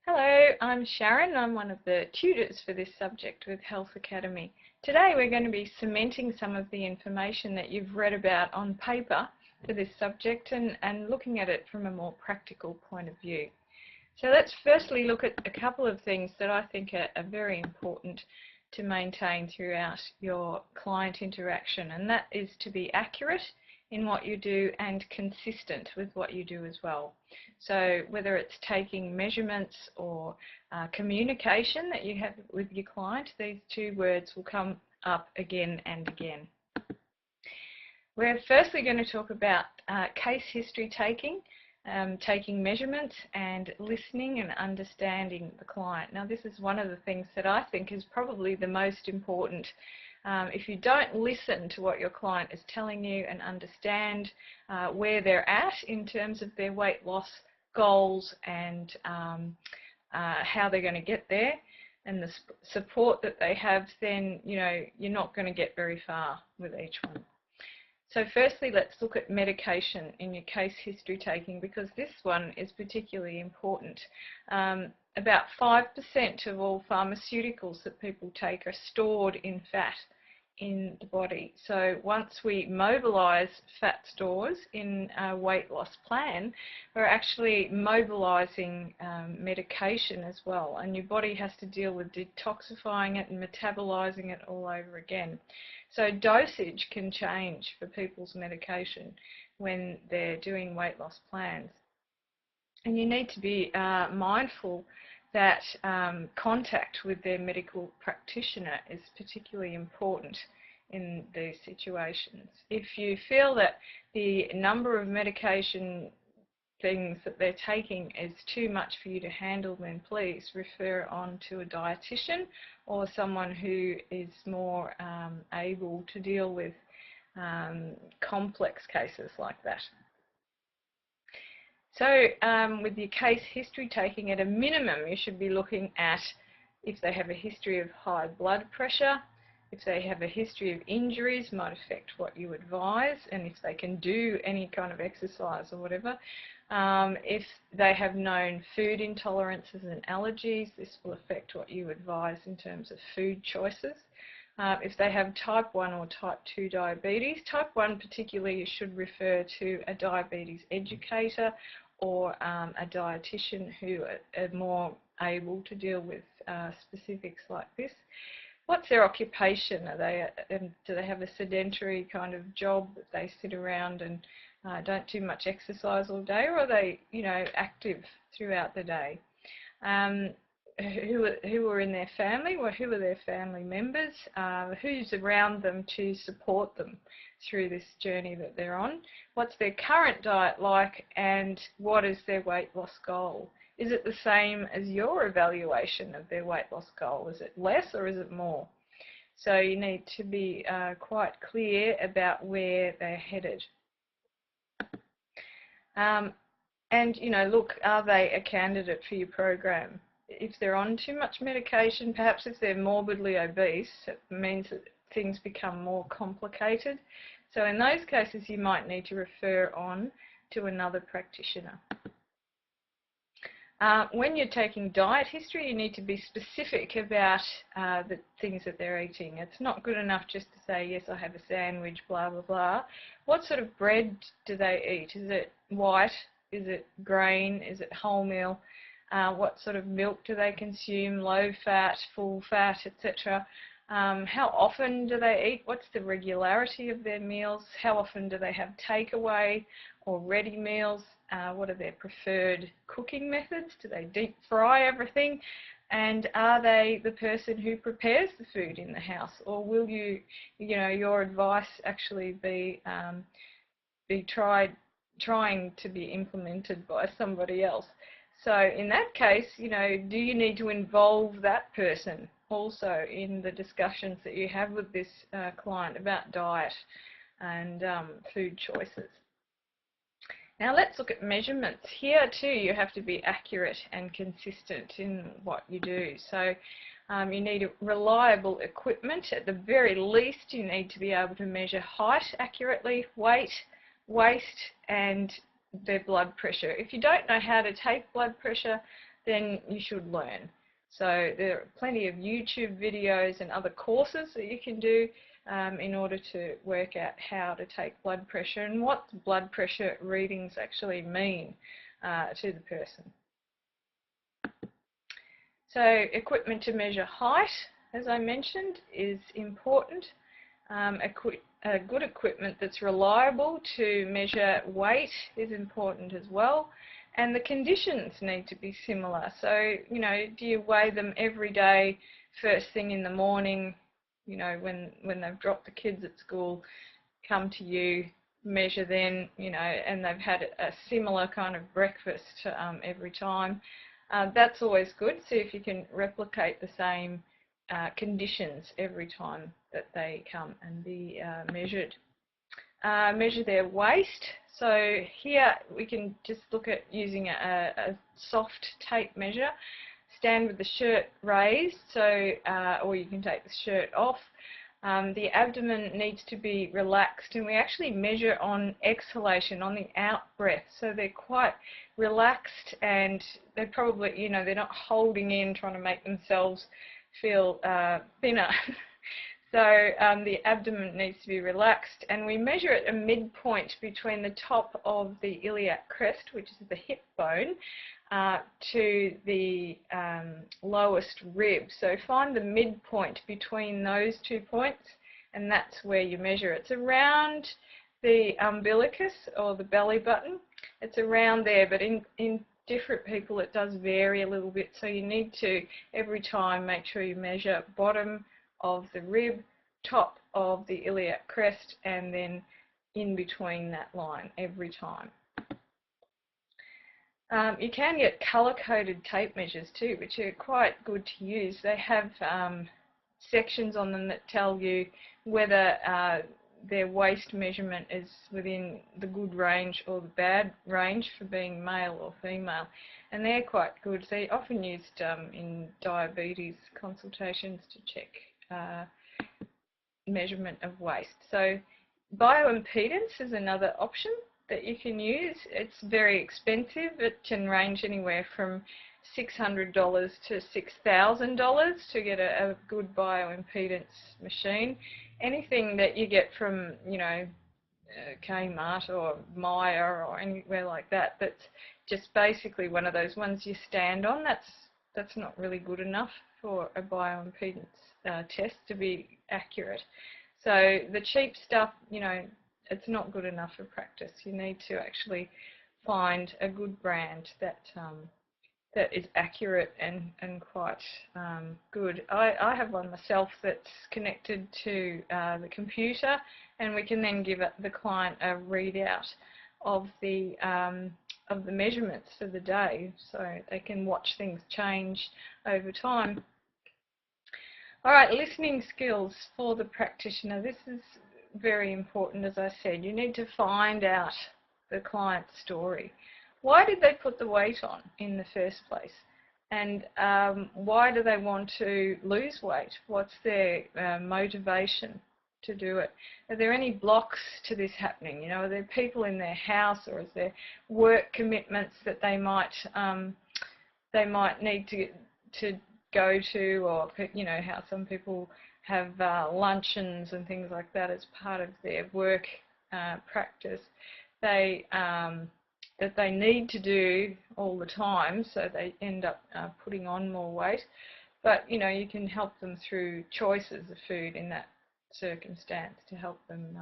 Hello, I'm Sharon. I'm one of the tutors for this subject with Health Academy. Today we're going to be cementing some of the information that you've read about on paper for this subject and looking at it from a more practical point of view. So let's firstly look at a couple of things that I think are very important to maintain throughout your client interaction, and that is to be accurate in what you do and consistent with what you do as well. So whether it's taking measurements or communication that you have with your client, these two words will come up again and again. We're firstly going to talk about case history taking, taking measurements and listening and understanding the client. Now this is one of the things that I think is probably the most important. If you don't listen to what your client is telling you and understand where they're at in terms of their weight loss goals and how they're going to get there and the support that they have, then you're not going to get very far with each one. So firstly, let's look at medication in your case history taking, because this one is particularly important. About 5% of all pharmaceuticals that people take are stored in fat in the body. So once we mobilise fat stores in a weight loss plan, we're actually mobilising medication as well, and your body has to deal with detoxifying it and metabolising it all over again. So dosage can change for people's medication when they're doing weight loss plans. And you need to be mindful that contact with their medical practitioner is particularly important in these situations. If you feel that the number of medication things that they're taking is too much for you to handle, then please refer on to a dietitian or someone who is more able to deal with complex cases like that. So with your case history taking, at a minimum you should be looking at if they have a history of high blood pressure, if they have a history of injuries, might affect what you advise, and if they can do any kind of exercise or whatever. If they have known food intolerances and allergies, this will affect what you advise in terms of food choices. If they have type 1 or type 2 diabetes, type 1 particularly, you should refer to a diabetes educator or a dietitian who are more able to deal with specifics like this. What's their occupation? Do they have a sedentary kind of job that they sit around and don't do much exercise all day, or are they, active throughout the day? Who are in their family? Well, who are their family members? Who's around them to support them through this journey that they're on? What's their current diet like, and what is their weight loss goal? Is it the same as your evaluation of their weight loss goal? Is it less or is it more? So you need to be quite clear about where they're headed. And, look, are they a candidate for your program? If they're on too much medication, perhaps if they're morbidly obese, it means that things become more complicated. So in those cases, you might need to refer on to another practitioner. When you're taking diet history, you need to be specific about the things that they're eating. It's not good enough just to say, yes, I have a sandwich, blah, blah, blah. What sort of bread do they eat? Is it white? Is it grain? Is it wholemeal? What sort of milk do they consume? Low fat, full fat, etc. How often do they eat? What's the regularity of their meals? How often do they have takeaway or ready meals? What are their preferred cooking methods? Do they deep fry everything? And are they the person who prepares the food in the house? Or will your advice actually be trying to be implemented by somebody else? So in that case, do you need to involve that person also in the discussions that you have with this client about diet and food choices? Now let's look at measurements. Here too you have to be accurate and consistent in what you do. So you need reliable equipment. At the very least you need to be able to measure height accurately, weight, waist and their blood pressure. If you don't know how to take blood pressure, then you should learn. So there are plenty of YouTube videos and other courses that you can do in order to work out how to take blood pressure and what blood pressure readings actually mean to the person. So equipment to measure height, as I mentioned, is important. Good equipment that's reliable to measure weight is important as well. And the conditions need to be similar. So, you know, do you weigh them every day, first thing in the morning, you know, when they've dropped the kids at school, come to you, measure then, you know, and they've had a similar kind of breakfast every time. That's always good. See if you can replicate the same conditions every time that they come and be measured. Measure their waist. So here we can just look at using a soft tape measure. Stand with the shirt raised, so or you can take the shirt off. The abdomen needs to be relaxed, and we actually measure on exhalation, on the out breath. So they're quite relaxed, and they're probably, you know, they're not holding in, trying to make themselves feel thinner. So the abdomen needs to be relaxed, and we measure at a midpoint between the top of the iliac crest, which is the hip bone, to the lowest rib. So find the midpoint between those 2 points, and that's where you measure. It's around the umbilicus or the belly button. It's around there, but in different people it does vary a little bit, so you need to every time make sure you measure bottom of the rib, top of the iliac crest, and then in between that line every time. You can get colour-coded tape measures too, which are quite good to use. They have sections on them that tell you whether their waist measurement is within the good range or the bad range for being male or female, and they're quite good. They're often used in diabetes consultations to check measurement of waist. So bioimpedance is another option that you can use. It's very expensive. It can range anywhere from $600 to $6,000 to get a good bioimpedance machine. Anything that you get from, you know, Kmart or Myer or anywhere like that, that's just basically one of those ones you stand on, that's not really good enough for a bioimpedance test to be accurate. So the cheap stuff, you know, it's not good enough for practice. You need to actually find a good brand that that is accurate and quite good. I have one myself that's connected to the computer, and we can then give the client a readout of the measurements for the day, so they can watch things change over time. All right, listening skills for the practitioner. This is very important, as I said. You need to find out the client's story. Why did they put the weight on in the first place? And why do they want to lose weight? What's their motivation to do it? Are there any blocks to this happening? You know, are there people in their house, or is there work commitments that they might need to go to, or, you know, how some people have luncheons and things like that as part of their work practice that they need to do all the time, so they end up putting on more weight. But, you know, you can help them through choices of food in that circumstance to help them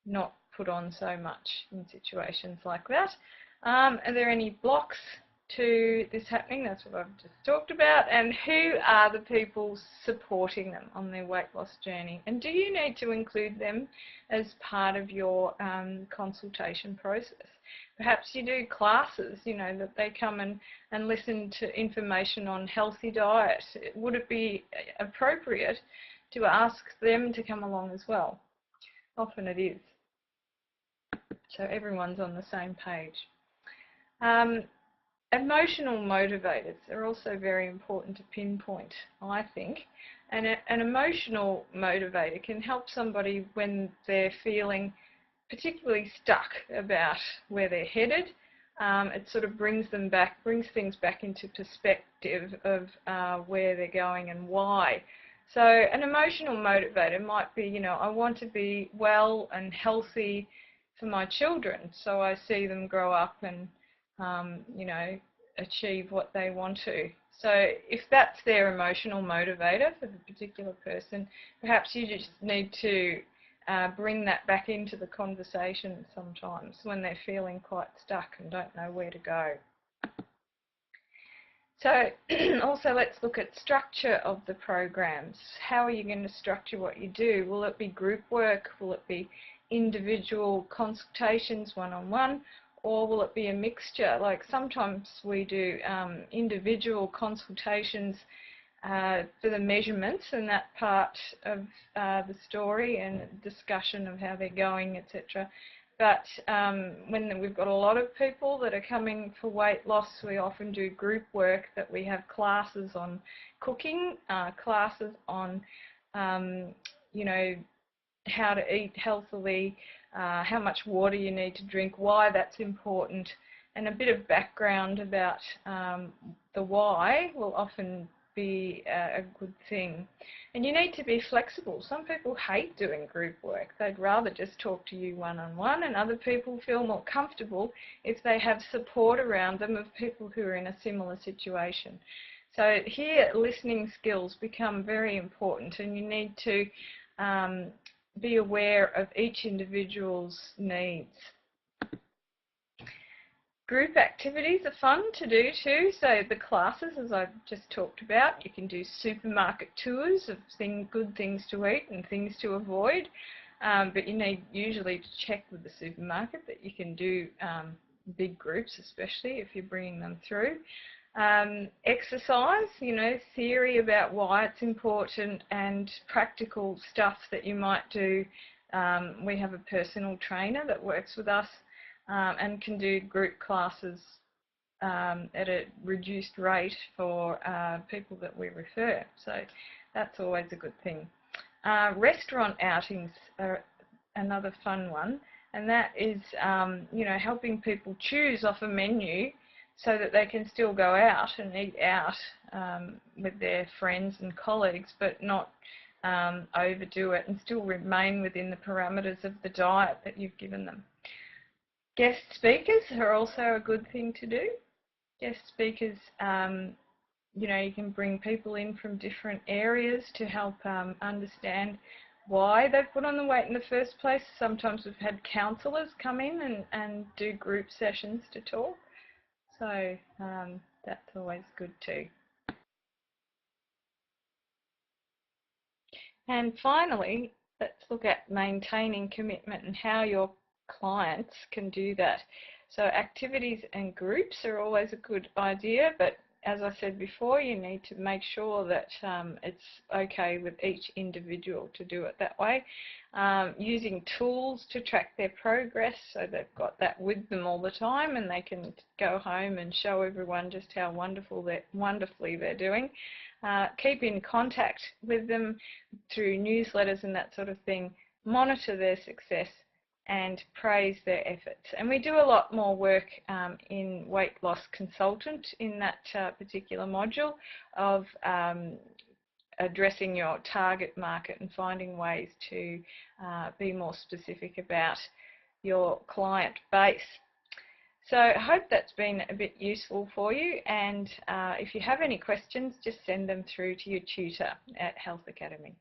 not put on so much in situations like that. Are there any blocks to this happening? That's what I've just talked about. And who are the people supporting them on their weight loss journey? And do you need to include them as part of your consultation process? Perhaps you do classes, you know, that they come and listen to information on healthy diet. Would it be appropriate to ask them to come along as well? Often it is. So everyone's on the same page. Emotional motivators are also very important to pinpoint, I think. And an emotional motivator can help somebody when they're feeling particularly stuck about where they're headed, it sort of brings things back into perspective of where they're going and why. So an emotional motivator might be, you know, I want to be well and healthy for my children, so I see them grow up and, you know, achieve what they want to. So if that's their emotional motivator for the particular person, perhaps you just need to bring that back into the conversation sometimes when they're feeling quite stuck and don't know where to go. So also let's look at structure of the programs. How are you going to structure what you do? Will it be group work? Will it be individual consultations one-on-one? Or will it be a mixture? Like sometimes we do individual consultations for the measurements and that part of the story and discussion of how they're going, etc. But when we've got a lot of people that are coming for weight loss, we often do group work, that we have classes on cooking, classes on, you know, how to eat healthily, how much water you need to drink, why that's important, and a bit of background about the why will often be a good thing. And you need to be flexible. Some people hate doing group work. They'd rather just talk to you one-on-one, and other people feel more comfortable if they have support around them of people who are in a similar situation. So here listening skills become very important, and you need to be aware of each individual's needs. Group activities are fun to do too. So the classes, as I've just talked about, you can do supermarket tours of good things to eat and things to avoid. But you need usually to check with the supermarket that you can do big groups, especially if you're bringing them through. Exercise, you know, theory about why it's important, and practical stuff that you might do. We have a personal trainer that works with us and can do group classes at a reduced rate for people that we refer. So that's always a good thing. Restaurant outings are another fun one, and that is, you know, helping people choose off a menu so that they can still go out and eat out with their friends and colleagues, but not overdo it and still remain within the parameters of the diet that you've given them. Guest speakers are also a good thing to do. Guest speakers, you know, you can bring people in from different areas to help understand why they've put on the weight in the first place. Sometimes we've had counsellors come in and do group sessions to talk. So that's always good too. And finally, let's look at maintaining commitment and how your clients can do that. So activities and groups are always a good idea, but as I said before, you need to make sure that it's okay with each individual to do it that way. Using tools to track their progress, so they've got that with them all the time and they can go home and show everyone just how wonderfully they're doing. Keep in contact with them through newsletters and that sort of thing. Monitor their success and praise their efforts. And we do a lot more work in Weight Loss Consultant in that particular module of addressing your target market and finding ways to be more specific about your client base. So I hope that's been a bit useful for you, and if you have any questions, just send them through to your tutor at Health Academy.